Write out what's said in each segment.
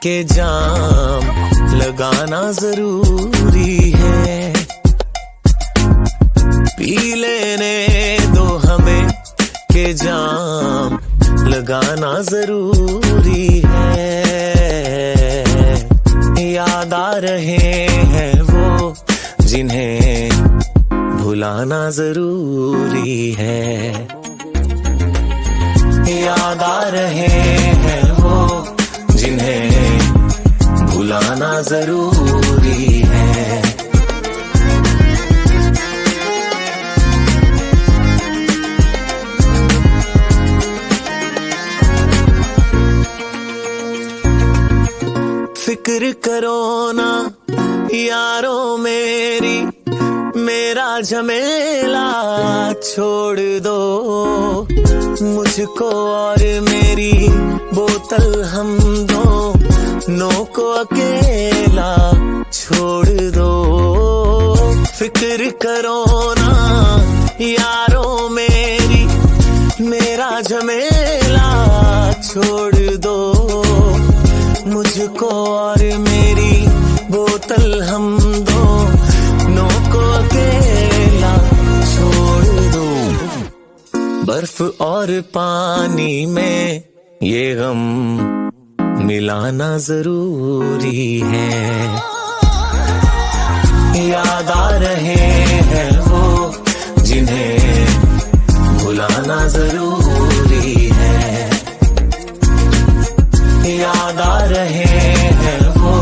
के जाम लगाना जरूरी है। पी लेने दो हमें के जाम लगाना जरूरी है। याद आ रहे हैं वो जिन्हें भुलाना जरूरी है। याद आ रहे हैं वो जिन्हें भुलाना जरूरी है। फिक्र करो ना यारों मेरी, मेरा झमेला छोड़ दो। मुझको और मेरी बोतल हम दोनों को अकेला छोड़ दो। फिक्र करो ना यारों मेरी, मेरा झमेला छोड़ दो। मुझको और मेरी बोतल हम दोनों को अकेला छोड़ दो। बर्फ और पानी में ये गम मिलाना जरूरी है। याद आ रहे हैं वो जिन्हें भुलाना जरूरी है। याद आ रहे हैं वो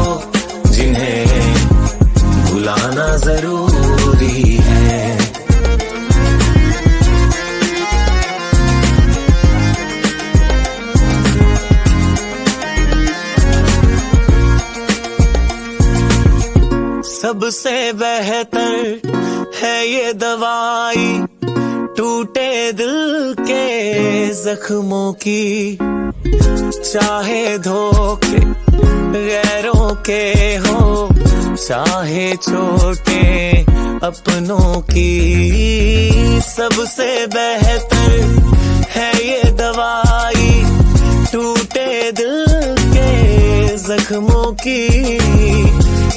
जिन्हें भुलाना जरूरी है। सबसे बेहतर है ये दवाई टूटे दिल के जख्मों की। चाहे धोखे गैरों के हो, चाहे छोटे अपनों की। सबसे बेहतर है ये दवाई टूटे दिल के जख्मों की।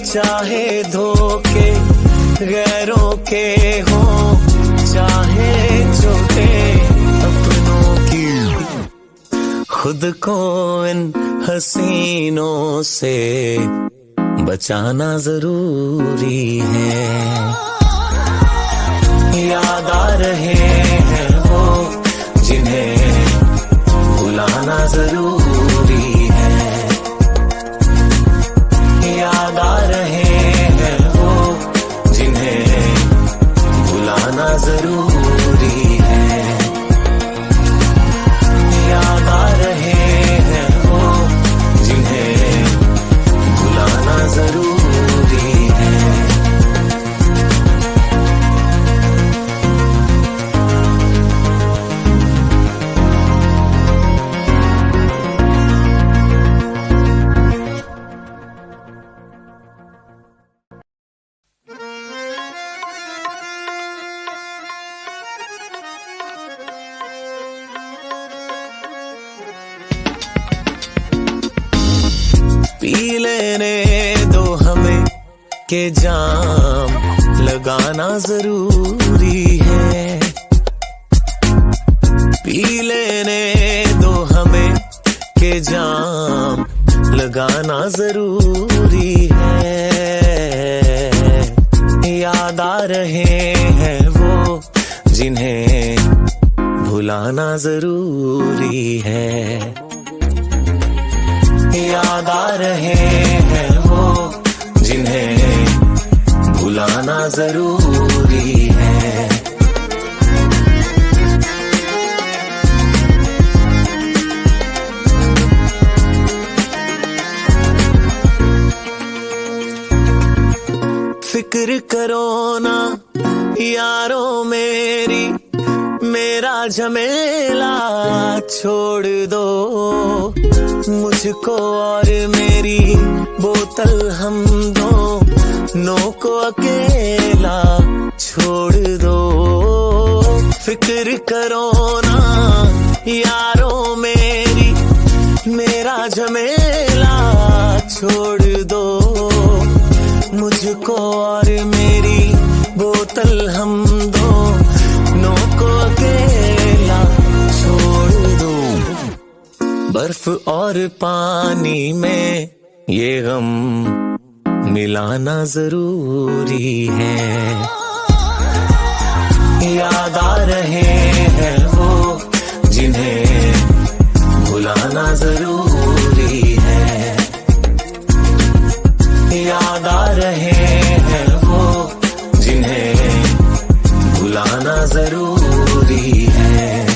चाहे धोखे गैरों के हो, चाहे छोटे अपनों की। खुद को इन हसीनों से बचाना जरूरी है। याद आ रहे हैं वो जिन्हें भुलाना जरूरी है। याद आ रहे हैं वो जिन्हें भुलाना जरूरी है। याद आ रहे हैं वो जिन्हें भुलाना जरूरी है। पी लेने दो हमें के जाम लगाना जरूरी है। पी लेने दो हमें के जाम लगाना जरूरी है। याद आ रहे हैं वो जिन्हें भुलाना जरूरी है। याद आ रहे हैं वो जिन्हें भुलाना जरूरी है। फिक्र करो ना यारों मेरी, मेरा झमेला छोड़ दो। मुझको और मेरी बोतल हम दोनों को अकेला छोड़ दो। फिक्र करो ना यारों मेरी, मेरा झमेला पानी में ये गम मिलाना जरूरी है। याद आ रहे हैं वो जिन्हें भुलाना जरूरी है। याद आ रहे हैं वो जिन्हें भुलाना जरूरी है।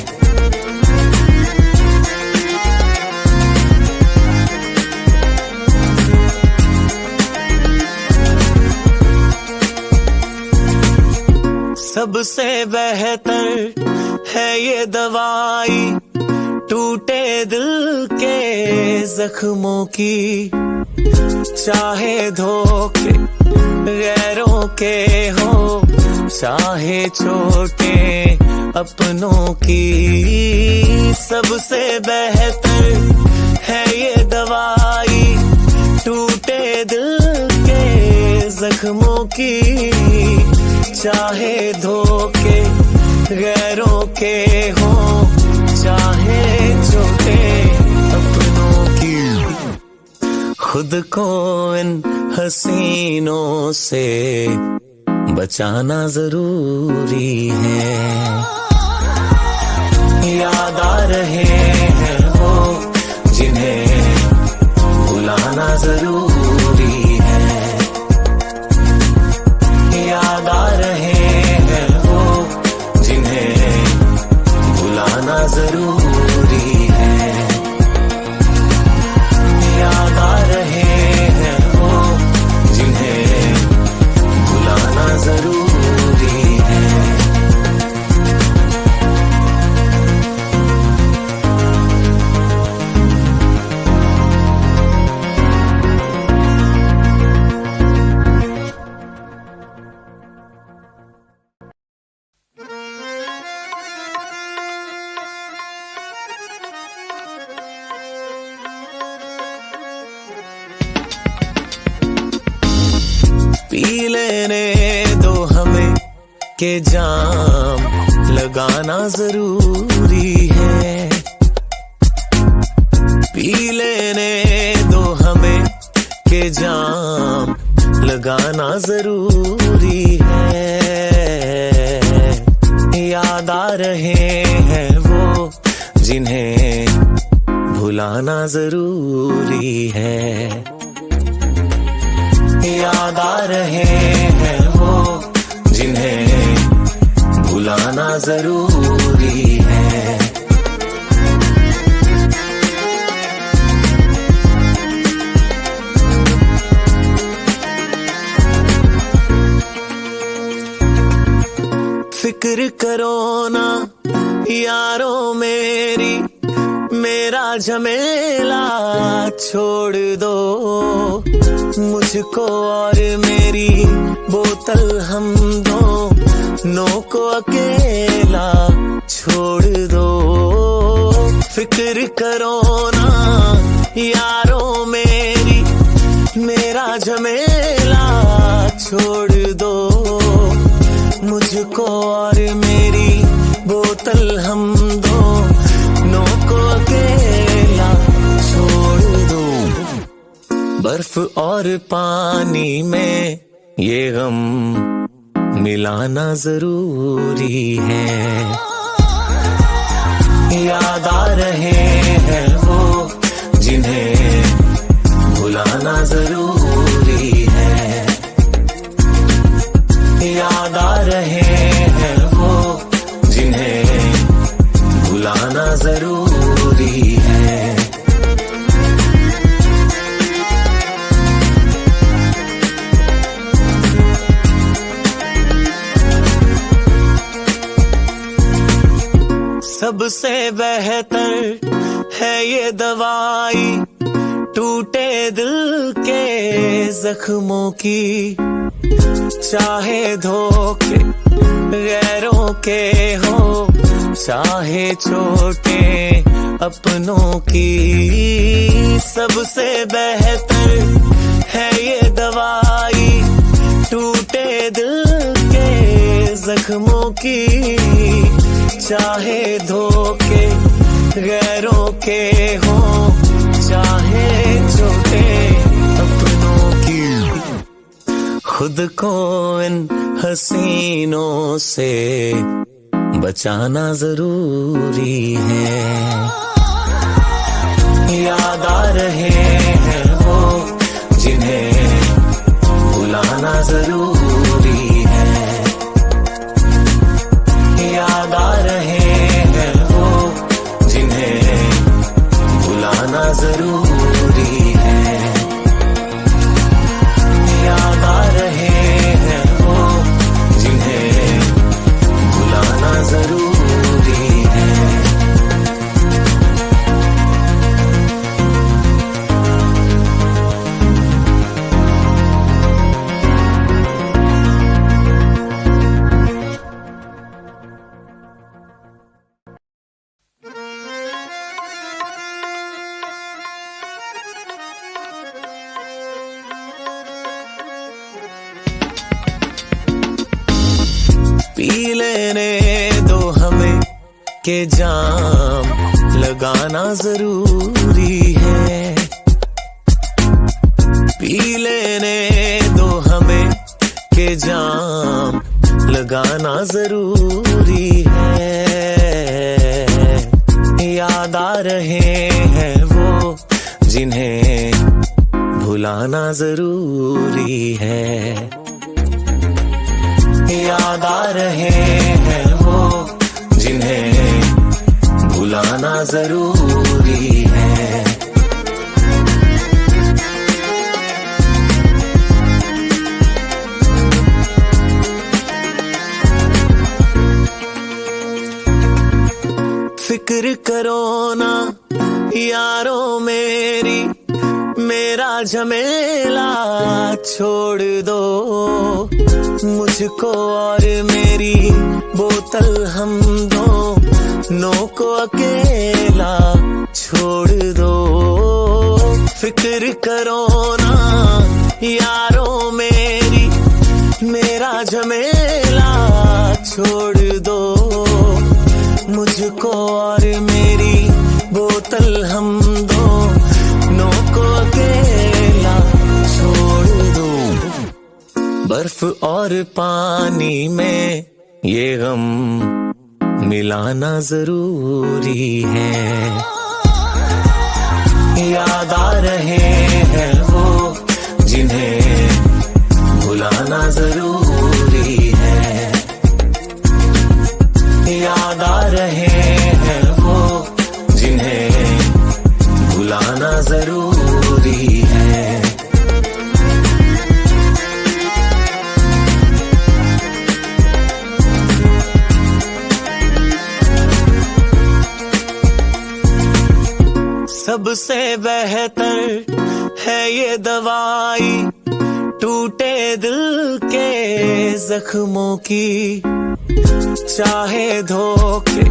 सबसे बेहतर है ये दवाई टूटे दिल के जख्मों की, चाहे धोखे गैरों के हो चाहे छोटे अपनों की। सबसे बेहतर है ये दवाई टूटे दिल के जख्मों की, चाहे धोखे गैरों के हो चाहे छोटे अपनों की। खुद को इन हसीनों से बचाना जरूरी है। याद आ रहे हैं वो जिन्हें भुलाना जरूरी है। याद आ रहे हैं वो जिन्हें भुलाना जरूरी है। याद आ रहे हैं वो जिन्हें भुलाना जरूरी है। पी लेने दो हमें के जाम लगाना जरूरी है। पी लेने दो हमें के जाम लगाना जरूरी है। याद आ रहे हैं वो जिन्हें भुलाना जरूरी है। याद आ रहे हैं वो जिन्हें भुलाना जरूरी है। फिक्र करो ना यारों मेरी, मेरा झमेला छोड़ दो। मुझको और मेरी बोतल हम दोनों को अकेला छोड़ दो। फिक्र करो ना यारों मेरी, मेरा झमेला छोड़ दो। मुझको और मेरी बोतल हम दोनों को अकेला छोड़ दो। बर्फ और पानी में ये गम मिलाना जरूरी है। याद आ रहे हैं वो जिन्हें भुलाना जरूरी है। याद आ रहे हैं वो जिन्हें भुलाना जरूरी है। सबसे बेहतर है ये दवाई टूटे दिल के जख्मों की, चाहे धोखे गैरों के हो चाहे छोटे अपनों की। सबसे बेहतर है ये दवाई टूटे दिल के जख्मों की, चाहे धोखे गैरों के हो चाहे चोटें अपनों की, खुद को इन हसीनों से बचाना जरूरी है। याद आ रहे हैं वो जिन्हें भुलाना जरूरी है। याद आ रहे हैं वो जिन्हें भुलाना जरूरी है। याद आ रहे हैं वो जिन्हें भुलाना जरूरी है। पी लेने दो हमें के जाम लगाना जरूरी है। पी लेने दो हमें के जाम लगाना जरूरी है। याद आ रहे हैं वो जिन्हें भुलाना जरूरी है। याद आ रहे हैं वो जिन्हें भुलाना जरूरी है। फिक्र करो ना यारों मेरी, मेरा झमेला छोड़ दो। मुझको और मेरी बोतल हम दोनों को अकेला छोड़ दो। फिक्र करो ना यारों मेरी, मेरा झमेला छोड़ दो। मुझको और मेरी बोतल हम दोनों को अकेला छोड़ दो। बर्फ और पानी में ये गम मिलाना जरूरी है। याद आ रहे हैं वो जिन्हें भुलाना जरूरी है। याद आ रहे हैं वो जिन्हें भुलाना जरूरी है। सबसे बेहतर है ये दवाई टूटे दिल के जख्मों की। चाहे धोखे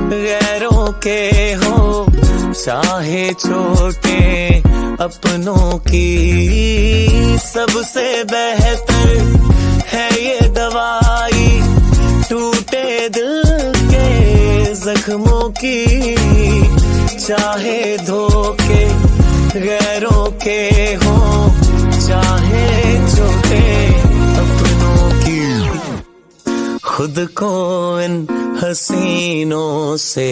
गैरों के हो, चाहे छोटे अपनों की। सबसे बेहतर है ये दवाई टूटे दिल के जख्मों की। चाहे धोखे गैरों के हो, चाहे छोटे अपनों की, खुद को इन हसीनों से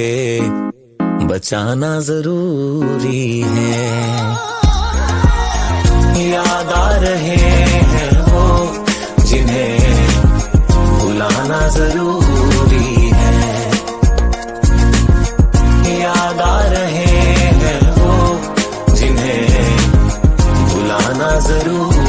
बचाना जरूरी है। याद आ रहे हैं वो जिन्हें भुलाना जरूरी है। याद आ रहे हैं वो जिन्हें भुलाना जरूरी